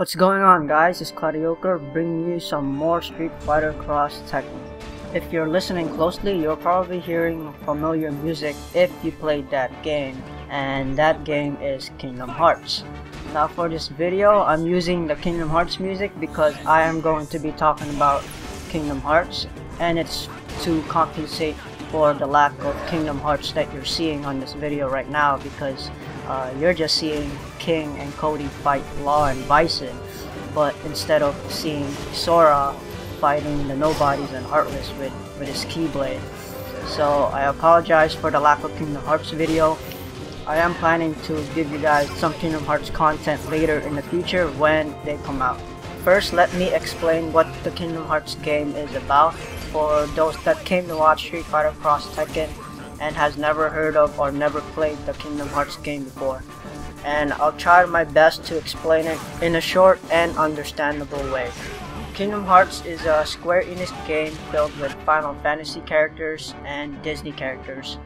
What's going on, guys? It's Clydeokre bringing you some more Street Fighter Cross Tekken. If you're listening closely, you're probably hearing familiar music if you played that game, and that game is Kingdom Hearts. Now for this video, I'm using the Kingdom Hearts music because I am going to be talking about Kingdom Hearts, and it's to compensate for the lack of Kingdom Hearts that you're seeing on this video right now, because you're just seeing King and Cody fight Law and Bison, but instead of seeing Sora fighting the Nobodies and Heartless with his Keyblade. So I apologize for the lack of Kingdom Hearts video. I am planning to give you guys some Kingdom Hearts content later in the future when they come out. First, let me explain what the Kingdom Hearts game is about for those that came to watch Street Fighter Cross Tekken and has never heard of or never played the Kingdom Hearts game before. And I'll try my best to explain it in a short and understandable way. Kingdom Hearts is a Square Enix game filled with Final Fantasy characters and Disney characters.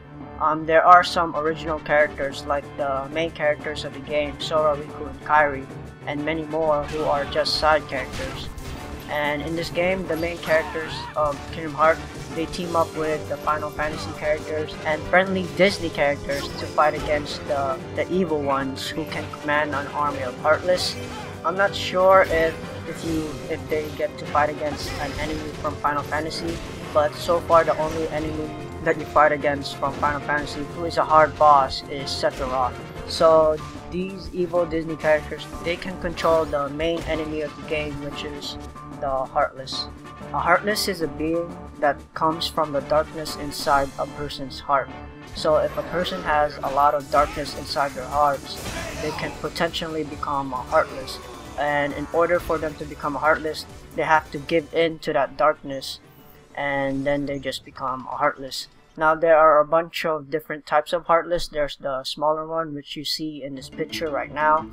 There are some original characters like the main characters of the game, Sora, Riku, and Kairi, and many more who are just side characters. And in this game, the main characters of Kingdom Hearts, they team up with the Final Fantasy characters and friendly Disney characters to fight against the evil ones who can command an army of Heartless. I'm not sure if they get to fight against an enemy from Final Fantasy, but so far the only enemy that you fight against from Final Fantasy who is a hard boss is Sephiroth. So these evil Disney characters, they can control the main enemy of the game, which is the Heartless. A Heartless is a being that comes from the darkness inside a person's heart. So if a person has a lot of darkness inside their hearts, they can potentially become a Heartless. And in order for them to become a Heartless, they have to give in to that darkness, and then they just become a Heartless. Now there are a bunch of different types of Heartless. There's the smaller one, which you see in this picture right now,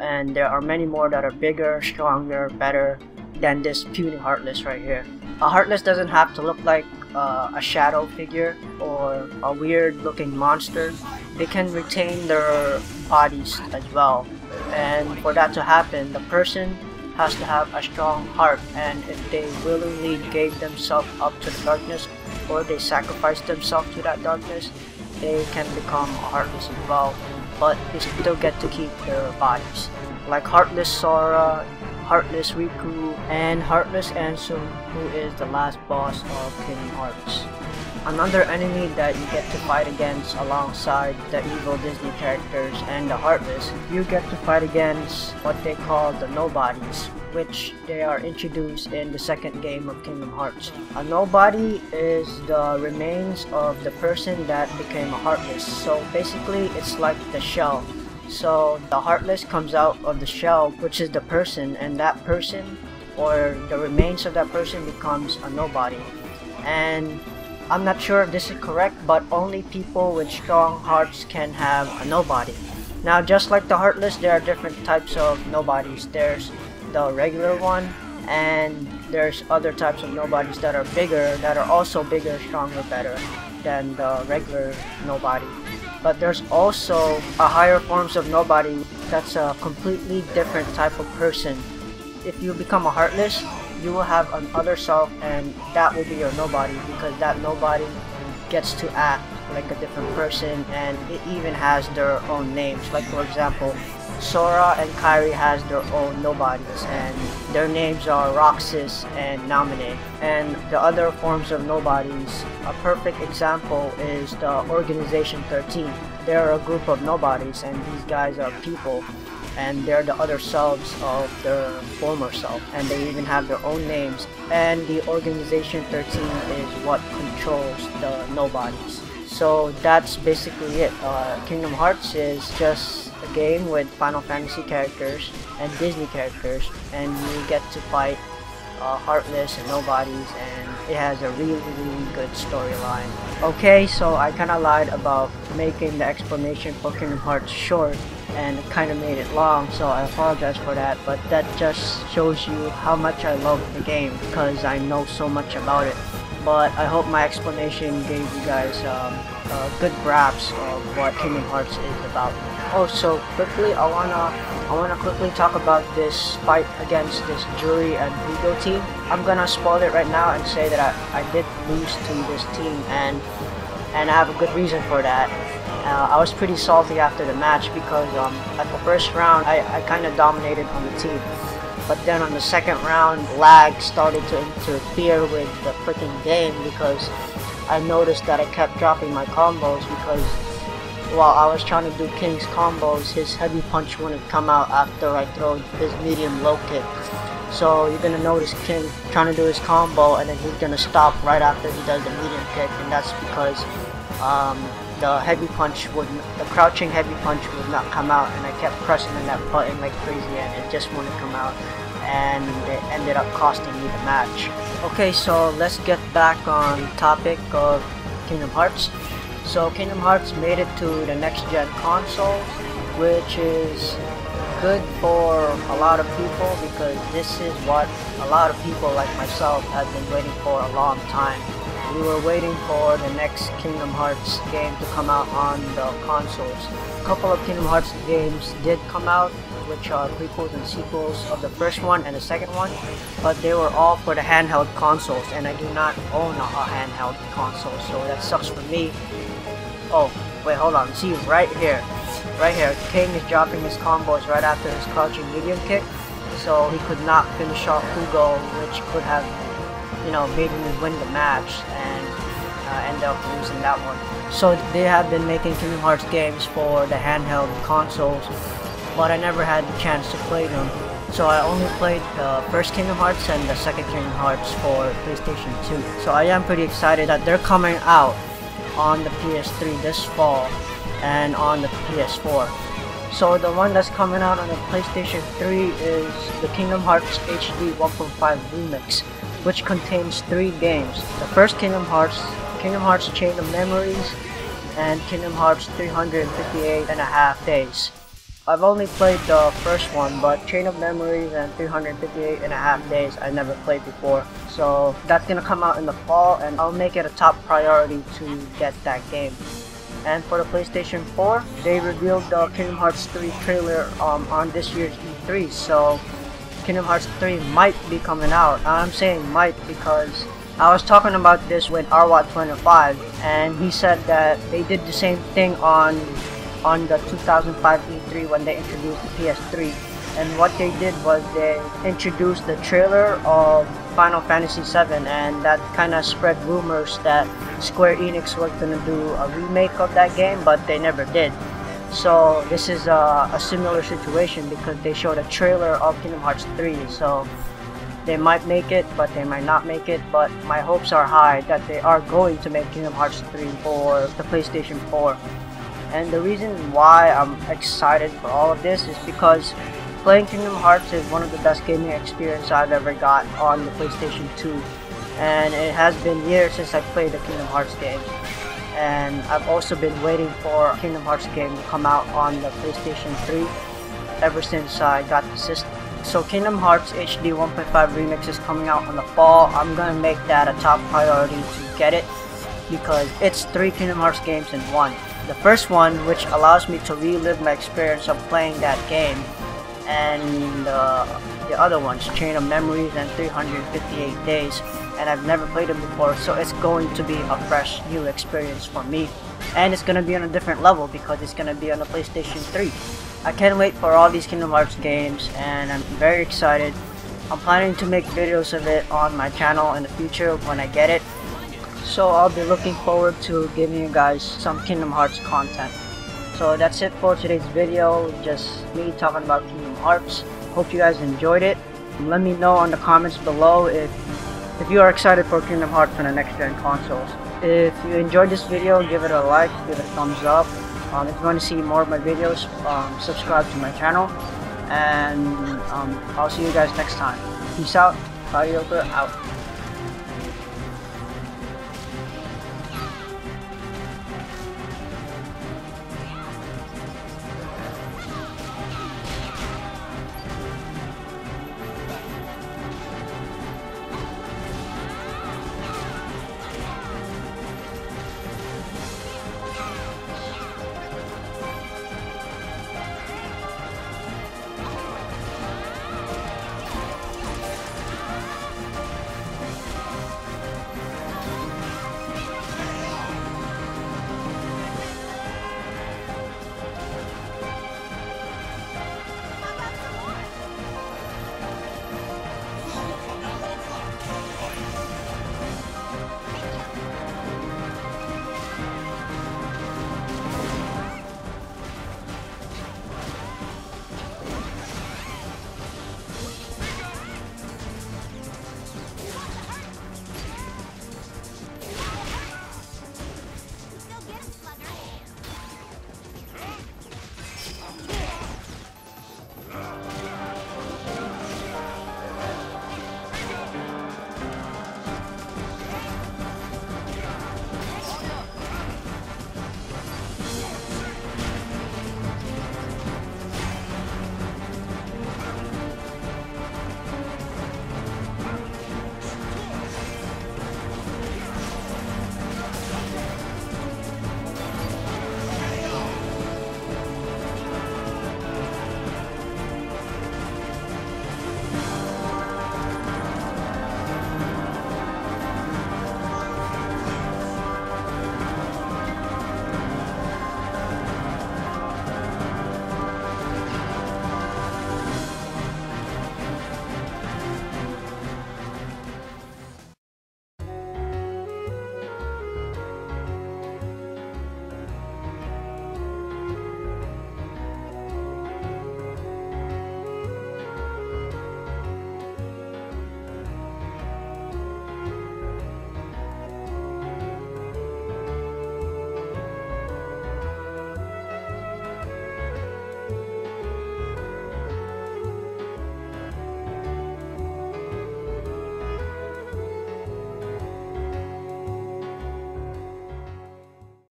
and there are many more that are bigger, stronger, better than this puny Heartless right here. A Heartless doesn't have to look like a shadow figure or a weird looking monster. They can retain their bodies as well, and for that to happen, the person has to have a strong heart, and if they willingly gave themselves up to the darkness, or they sacrifice themselves to that darkness, they can become a Heartless as well, but they still get to keep their bodies. Like Heartless Sora, Heartless Riku, and Heartless Ansem, who is the last boss of Kingdom Hearts. Another enemy that you get to fight against alongside the evil Disney characters and the Heartless, you get to fight against what they call the Nobodies, which they are introduced in the second game of Kingdom Hearts. A Nobody is the remains of the person that became a Heartless. So basically it's like the shell. So the Heartless comes out of the shell, which is the person, and that person or the remains of that person becomes a Nobody. And I'm not sure if this is correct, but only people with strong hearts can have a Nobody. Now just like the Heartless, there are different types of Nobodies. There's the regular one, and there's other types of Nobodies that are bigger, that are also bigger, stronger, better than the regular Nobody. But there's also a higher forms of Nobody that's a completely different type of person. If you become a Heartless, you will have an other self, and that will be your Nobody, because that Nobody gets to act like a different person, and it even has their own names. Like for example, Sora and Kairi has their own Nobodies, and their names are Roxas and Naminé. And the other forms of Nobodies, a perfect example is the Organization 13. They're a group of Nobodies, and these guys are people, and they're the other selves of their former self, and they even have their own names. And the Organization 13 is what controls the Nobodies. So that's basically it. Kingdom Hearts is just a game with Final Fantasy characters and Disney characters, and you get to fight Heartless and Nobodies, and it has a really good storyline. Okay, so I kinda lied about making the explanation for Kingdom Hearts short, and kinda made it long, so I apologize for that, but that just shows you how much I love the game, because I know so much about it. But I hope my explanation gave you guys a good grasp of what Kingdom Hearts is about. Oh, so quickly, I wanna I want to quickly talk about this fight against this Jury and Hugo team. I'm gonna spoil it right now and say that I did lose to this team, and I have a good reason for that. I was pretty salty after the match because at the first round I kind of dominated on the team, but then on the second round lag started to interfere with the freaking game because I noticed that I kept dropping my combos because while I was trying to do King's combos, his heavy punch wouldn't come out after I throw his medium low kick. So you're gonna notice King trying to do his combo and then he's gonna stop right after he does the medium kick, and that's because the crouching heavy punch would not come out, and I kept pressing on that button like crazy and it just wouldn't come out, and it ended up costing me the match. Okay, so let's get back on topic of Kingdom Hearts. So Kingdom Hearts made it to the next gen console, which is good for a lot of people because this is what a lot of people like myself have been waiting for a long time. We were waiting for the next Kingdom Hearts game to come out on the consoles. A couple of Kingdom Hearts games did come out, which are prequels and sequels of the first one and the second one, but they were all for the handheld consoles, and I do not own a handheld console, so that sucks for me. Oh, wait, hold on. See, right here, King is dropping his combos right after his crouching medium kick, so he could not finish off Hugo, which could have, made me win the match and end up losing that one. So they have been making Kingdom Hearts games for the handheld consoles, but I never had the chance to play them. So I only played the first Kingdom Hearts and the second Kingdom Hearts for PlayStation 2. So I am pretty excited that they're coming out on the PS3 this fall and on the PS4. So the one that's coming out on the PlayStation 3 is the Kingdom Hearts HD 1.5 Remix, which contains 3 games. The first Kingdom Hearts Chain of Memories, and Kingdom Hearts 358.5 Days. I've only played the first one, but Chain of Memories and 358.5 Days I never played before. So that's gonna come out in the fall, and I'll make it a top priority to get that game. And for the PlayStation 4, they revealed the Kingdom Hearts 3 trailer on this year's E3, so Kingdom Hearts 3 might be coming out. I'm saying might because I was talking about this with RWAT25, and he said that they did the same thing on the 2005 E3 when they introduced the PS3, and what they did was they introduced the trailer of Final Fantasy VII, and that kind of spread rumors that Square Enix was going to do a remake of that game, but they never did. So this is a similar situation because they showed a trailer of Kingdom Hearts 3, so they might make it, but they might not make it, but my hopes are high that they are going to make Kingdom Hearts 3 for the PlayStation 4. And the reason why I'm excited for all of this is because playing Kingdom Hearts is one of the best gaming experiences I've ever got on the PlayStation 2. And it has been years since I played the Kingdom Hearts game. And I've also been waiting for a Kingdom Hearts game to come out on the PlayStation 3 ever since I got the system. So Kingdom Hearts HD 1.5 Remix is coming out in the fall. I'm gonna make that a top priority to get it because it's 3 Kingdom Hearts games in one. The first one, which allows me to relive my experience of playing that game, and the other ones, Chain of Memories and 358 Days, and I've never played them before, so it's going to be a fresh new experience for me, and it's going to be on a different level because it's going to be on the PlayStation 3. I can't wait for all these Kingdom Hearts games, and I'm very excited. I'm planning to make videos of it on my channel in the future when I get it. So I'll be looking forward to giving you guys some Kingdom Hearts content. So that's it for today's video, just me talking about Kingdom Hearts. Hope you guys enjoyed it. Let me know in the comments below if you are excited for Kingdom Hearts on the next gen consoles. If you enjoyed this video, give it a like, give it a thumbs up. If you want to see more of my videos, subscribe to my channel. And I'll see you guys next time. Peace out. Clydeokre out.